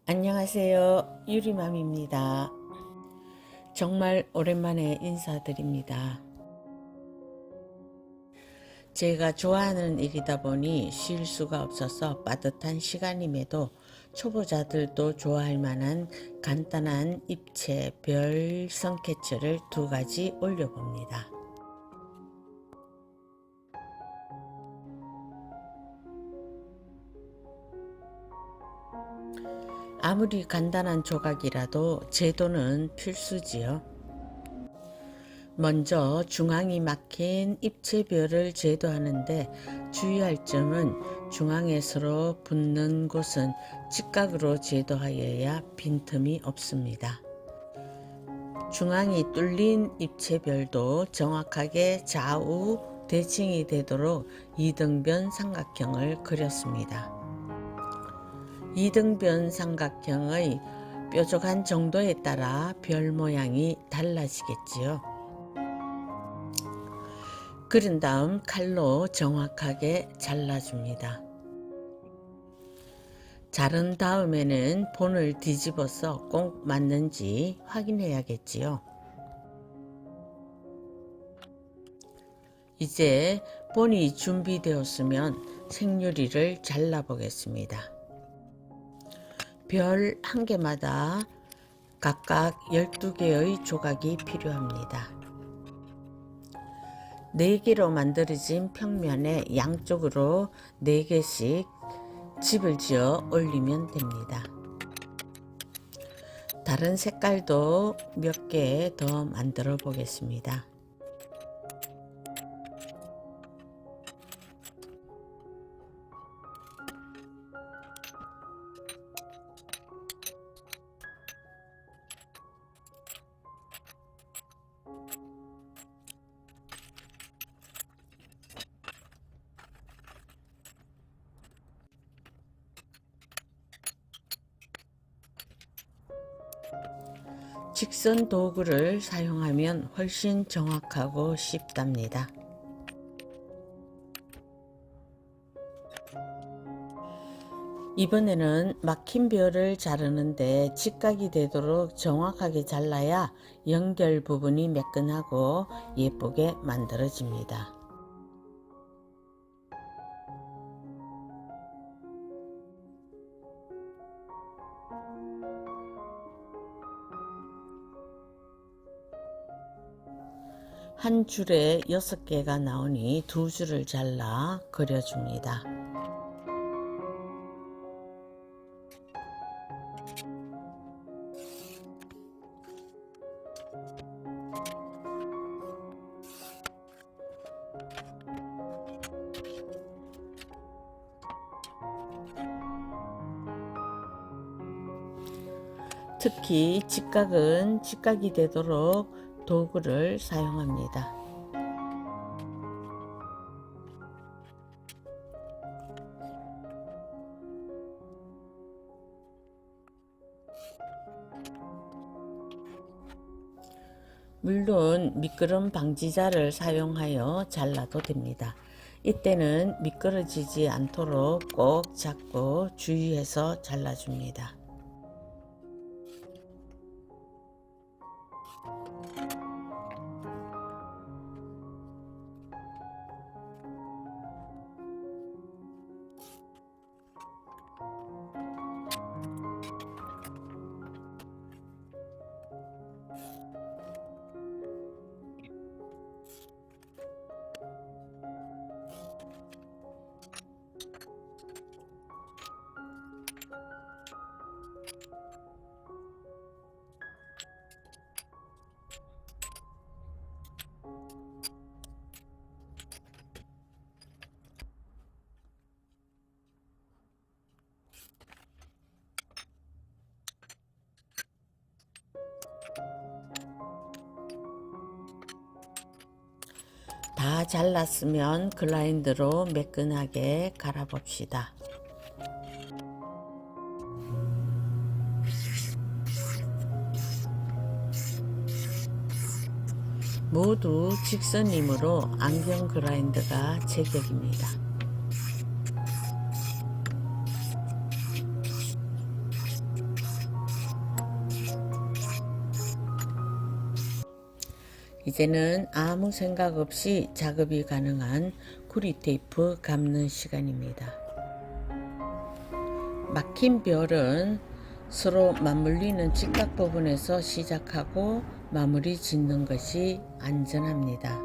안녕하세요. 유리맘입니다. 정말 오랜만에 인사드립니다. 제가 좋아하는 일이다 보니 쉴 수가 없어서 빠듯한 시간임에도 초보자들도 좋아할 만한 간단한 입체 별 성캐쳐를 2가지 올려봅니다. 아무리 간단한 조각이라도 제도는 필수지요. 먼저 중앙이 막힌 입체별을 제도하는데 주의할 점은 중앙에 서로 붙는 곳은 직각으로 제도하여야 빈틈이 없습니다. 중앙이 뚫린 입체별도 정확하게 좌우 대칭이 되도록 이등변 삼각형을 그렸습니다. 이등변 삼각형의 뾰족한 정도에 따라 별 모양이 달라지겠지요. 그린 다음 칼로 정확하게 잘라줍니다. 자른 다음에는 본을 뒤집어서 꼭 맞는지 확인해야겠지요. 이제 본이 준비되었으면 생유리를 잘라 보겠습니다. 별 한 개마다 각각 12개의 조각이 필요합니다. 4개로 만들어진 평면에 양쪽으로 4개씩 집을 지어 올리면 됩니다. 다른 색깔도 몇 개 더 만들어 보겠습니다. 직선 도구를 사용하면 훨씬 정확하고 쉽답니다. 이번에는 막힌 별을 자르는데 직각이 되도록 정확하게 잘라야 연결 부분이 매끈하고 예쁘게 만들어집니다. 한 줄에 6개가 나오니 2줄을 잘라 그려줍니다. 특히 직각은 직각이 되도록 도구를 사용합니다. 물론 미끄럼 방지자를 사용하여 잘라도 됩니다. 이때는 미끄러지지 않도록 꼭 잡고 주의해서 잘라줍니다. 다 잘랐으면 글라인더로 매끈하게 갈아봅시다. 모두 직선이므로 안경 그라인더가 제격입니다. 이제는 아무 생각 없이 작업이 가능한 구리 테이프 감는 시간입니다. 막힌 별은 서로 맞물리는 직각 부분에서 시작하고 마무리 짓는 것이 안전합니다.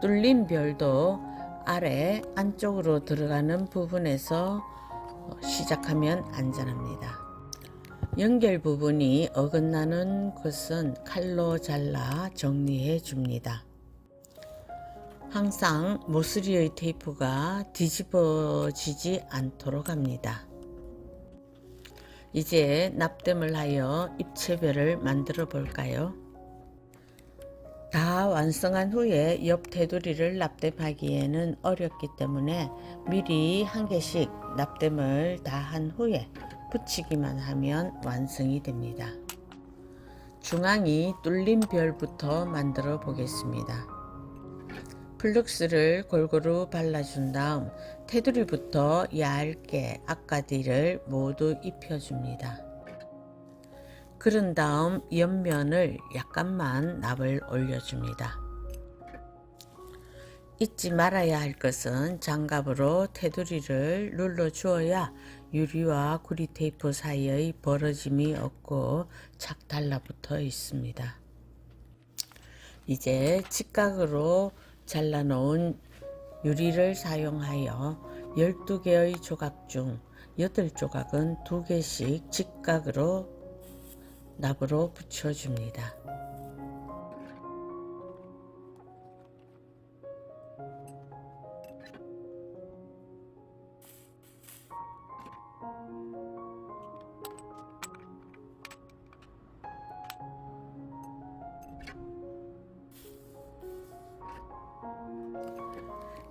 뚫린 별도 아래 안쪽으로 들어가는 부분에서 시작하면 안전합니다. 연결 부분이 어긋나는 것은 칼로 잘라 정리해 줍니다. 항상 모서리의 테이프가 뒤집어지지 않도록 합니다. 이제 납땜을 하여 입체별을 만들어 볼까요? 다 완성한 후에 옆 테두리를 납땜하기에는 어렵기 때문에 미리 한 개씩 납땜을 다 한 후에 붙이기만 하면 완성이 됩니다. 중앙이 뚫린 별부터 만들어 보겠습니다. 플럭스를 골고루 발라준 다음 테두리부터 얇게 앞가디를 모두 입혀줍니다. 그런 다음 옆면을 약간만 납을 올려줍니다. 잊지 말아야 할 것은 장갑으로 테두리를 눌러 주어야 유리와 구리 테이프 사이의 벌어짐이 없고 착 달라붙어 있습니다. 이제 직각으로 잘라 놓은 유리를 사용하여 12개의 조각 중 8조각은 2개씩 직각으로 납으로 붙여줍니다.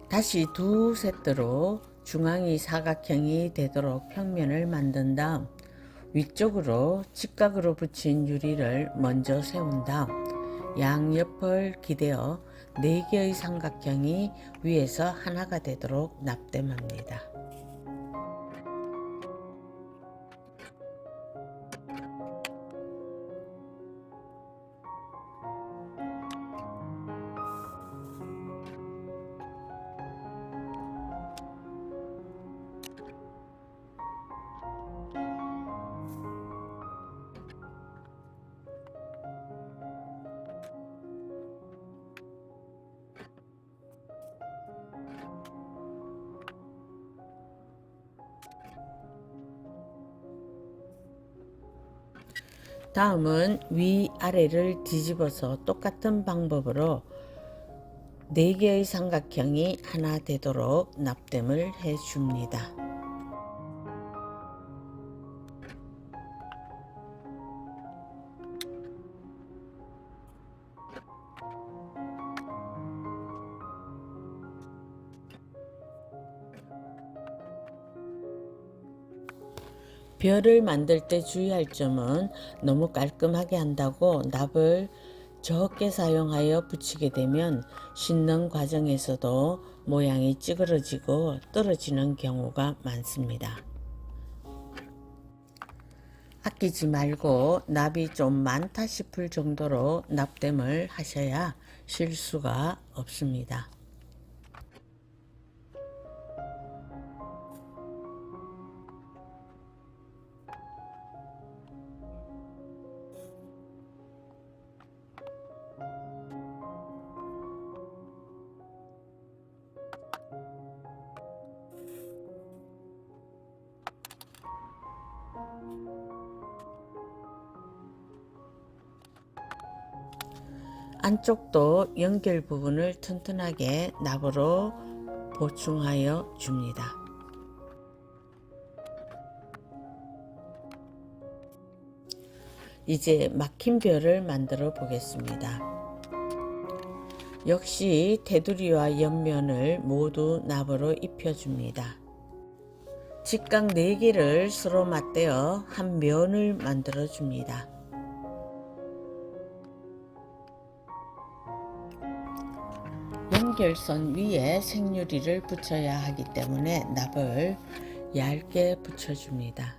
다시 두 세트로 중앙이 사각형이 되도록 평면을 만든 다음 위쪽으로 직각으로 붙인 유리를 먼저 세운 다음 양옆을 기대어 4개의 삼각형이 위에서 하나가 되도록 납땜합니다. 다음은 위아래를 뒤집어서 똑같은 방법으로 4개의 삼각형이 하나 되도록 납땜을 해줍니다. 별을 만들 때 주의할 점은 너무 깔끔하게 한다고 납을 적게 사용하여 붙이게 되면 싣는 과정에서도 모양이 찌그러지고 떨어지는 경우가 많습니다. 아끼지 말고 납이 좀 많다 싶을 정도로 납땜을 하셔야 실수가 없습니다. 안쪽도 연결 부분을 튼튼하게 납으로 보충하여 줍니다. 이제 막힌 별을 만들어 보겠습니다. 역시 테두리와 옆면을 모두 납으로 입혀줍니다. 직각 4개를 서로 맞대어 한 면을 만들어 줍니다. 한결선 위에 생유리를 붙여야 하기 때문에 납을 얇게 붙여줍니다.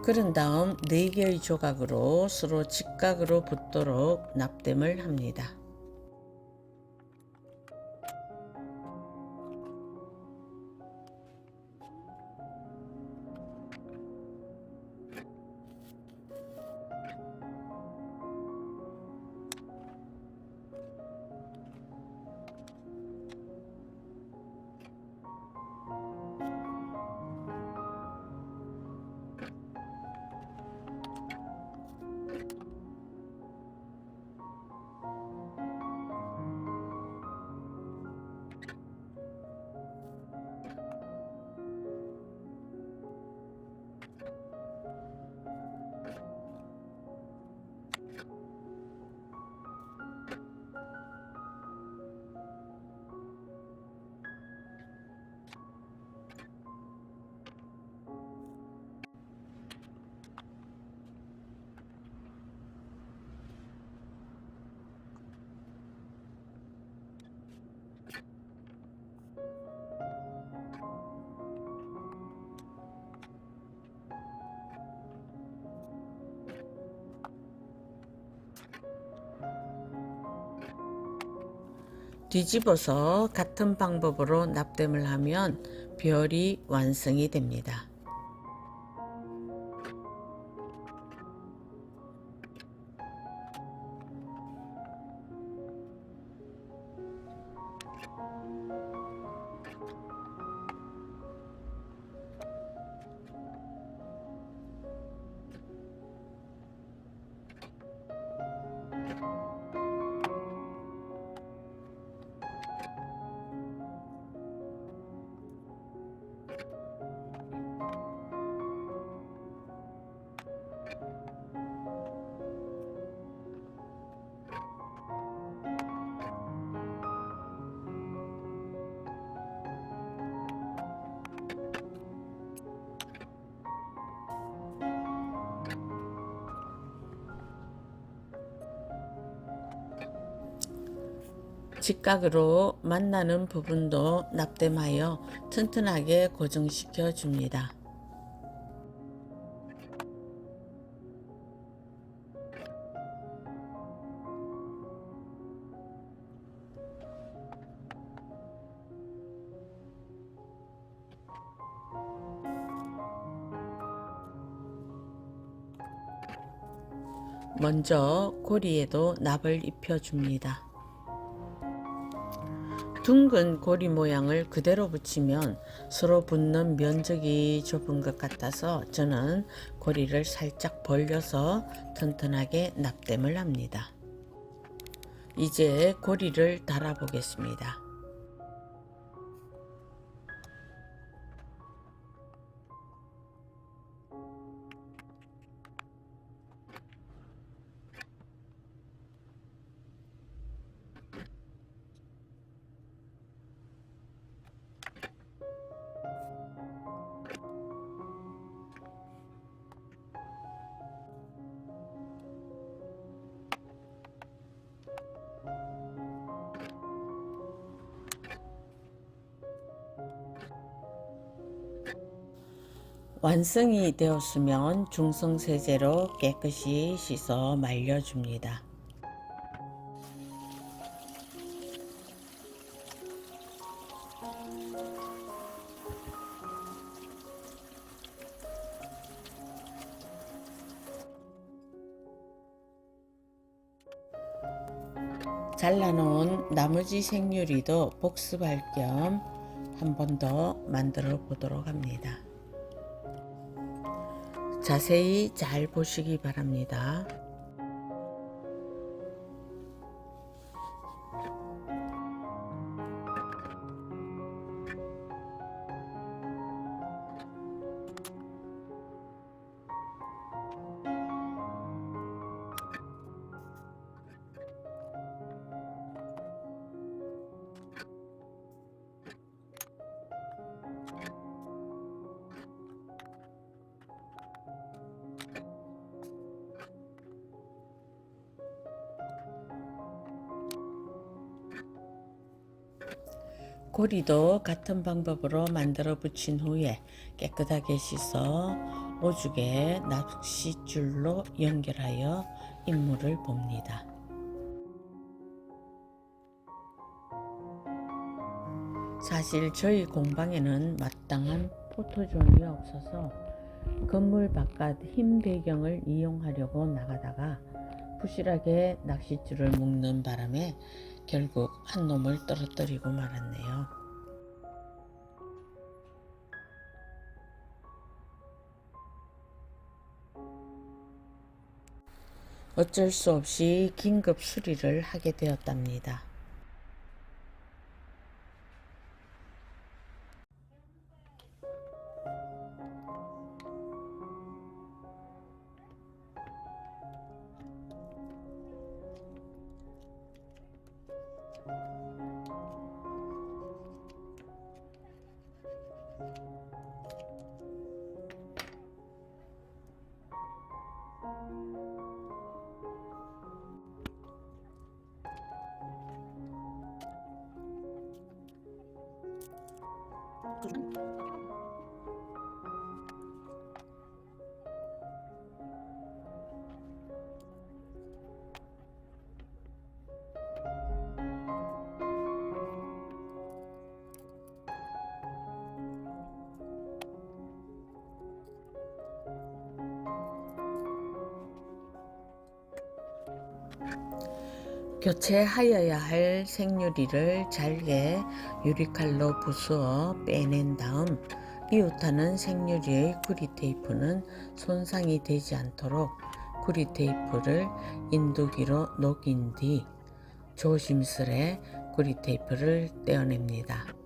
그런 다음 4개의 조각으로 서로 직각으로 붙도록 납땜을 합니다. 뒤집어서 같은 방법으로 납땜을 하면 별이 완성이 됩니다. 직각으로 만나는 부분도 납땜하여 튼튼하게 고정시켜 줍니다. 먼저 고리에도 납을 입혀 줍니다. 둥근 고리 모양을 그대로 붙이면 서로 붙는 면적이 좁은 것 같아서 저는 고리를 살짝 벌려서 튼튼하게 납땜을 합니다. 이제 고리를 달아 보겠습니다. 완성이 되었으면 중성세제로 깨끗이 씻어 말려줍니다. 잘라놓은 나머지 생유리도 복습할 겸 한 번 더 만들어 보도록 합니다. 자세히 잘 보시기 바랍니다. 고리도 같은 방법으로 만들어 붙인 후에 깨끗하게 씻어 오죽에 낚싯줄로 연결하여 임무를 봅니다. 사실 저희 공방에는 마땅한 포토존이 없어서 건물 바깥 흰 배경을 이용하려고 나가다가 부실하게 낚싯줄을 묶는 바람에 결국 한 놈을 떨어뜨리고 말았네요. 어쩔 수 없이 긴급 수리를 하게 되었답니다. 교체하여야 할 생유리를 잘게 유리칼로 부수어 빼낸 다음 이웃하는 생유리의 구리테이프는 손상이 되지 않도록 구리테이프를 인두기로 녹인 뒤 조심스레 구리테이프를 떼어냅니다.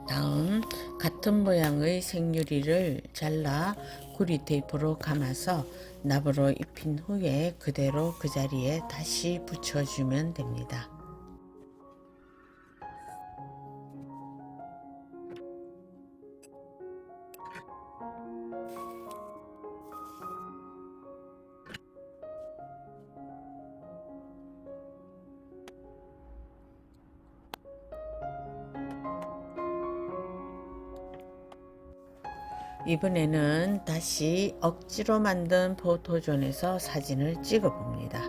다음 같은 모양의 생유리를 잘라 구리 테이프로 감아서 납으로 입힌 후에 그대로 그 자리에 다시 붙여주면 됩니다. 이번에는 다시 억지로 만든 포토존에서 사진을 찍어 봅니다.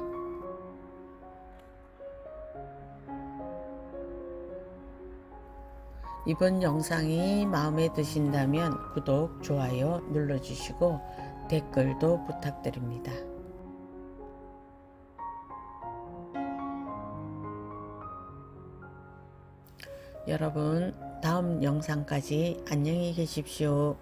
이번 영상이 마음에 드신다면 구독, 좋아요 눌러주시고 댓글도 부탁드립니다. 여러분, 다음 영상까지 안녕히 계십시오.